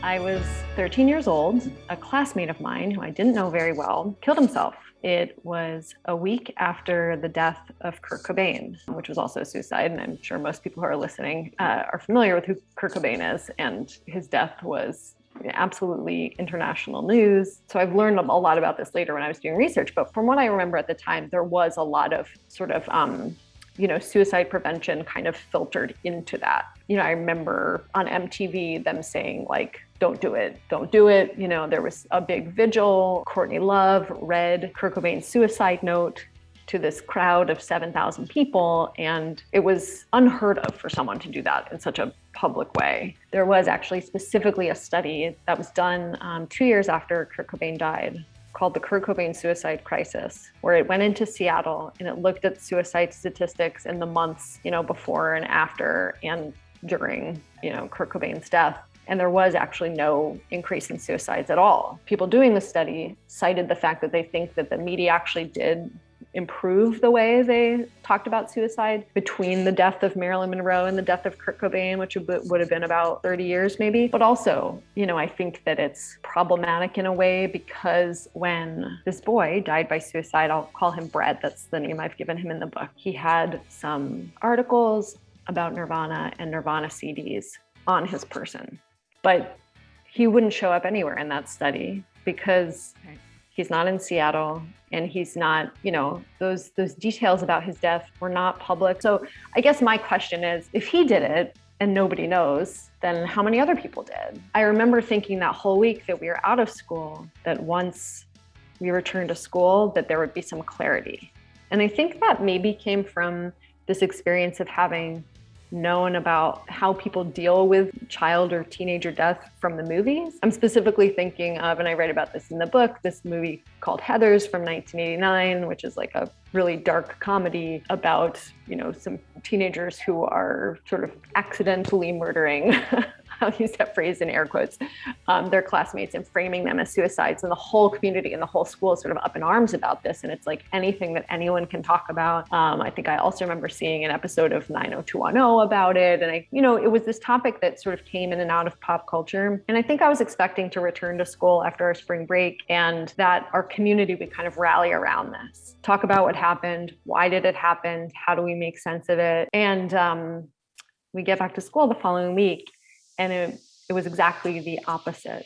I was 13 years old. A classmate of mine, who I didn't know very well, killed himself. It was a week after the death of Kurt Cobain, which was also a suicide. And I'm sure most people who are listening are familiar with who Kurt Cobain is. And his death was absolutely international news. So I've learned a lot about this later when I was doing research. But from what I remember at the time, there was a lot of sort of suicide prevention kind of filtered into that. I remember on MTV them saying like, don't do it, don't do it. There was a big vigil. Courtney Love read Kurt Cobain's suicide note to this crowd of 7,000 people. And it was unheard of for someone to do that in such a public way. There was actually specifically a study that was done 2 years after Kurt Cobain died, called the Kurt Cobain Suicide Crisis, where it went into Seattle and it looked at suicide statistics in the months, before and after and during, Kurt Cobain's death. And there was actually no increase in suicides at all. People doing the study cited the fact that they think that the media actually did improve the way they talked about suicide between the death of Marilyn Monroe and the death of Kurt Cobain, which would have been about 30 years maybe. But also, I think that it's problematic in a way because when this boy died by suicide, I'll call him Brett, that's the name I've given him in the book, he had some articles about Nirvana and Nirvana CDs on his person. But he wouldn't show up anywhere in that study because he's not in Seattle and he's not, those details about his death were not public. So I guess my question is, if he did it and nobody knows, then how many other people did? I remember thinking that whole week that we were out of school, that once we returned to school, that there would be some clarity. And I think that maybe came from this experience of having known about how people deal with child or teenager death from the movies. I'm specifically thinking of, and I write about this in the book, this movie called Heathers from 1989, which is like a really dark comedy about, some teenagers who are sort of accidentally murdering, I'll use that phrase in air quotes, their classmates and framing them as suicides. And the whole community and the whole school is sort of up in arms about this. And it's like anything that anyone can talk about. I think I also remember seeing an episode of 90210 about it. And it was this topic that sort of came in and out of pop culture. And I think I was expecting to return to school after our spring break and that our community would kind of rally around this, talk about what happened, why did it happen, how do we make sense of it? And we get back to school the following week. And it was exactly the opposite.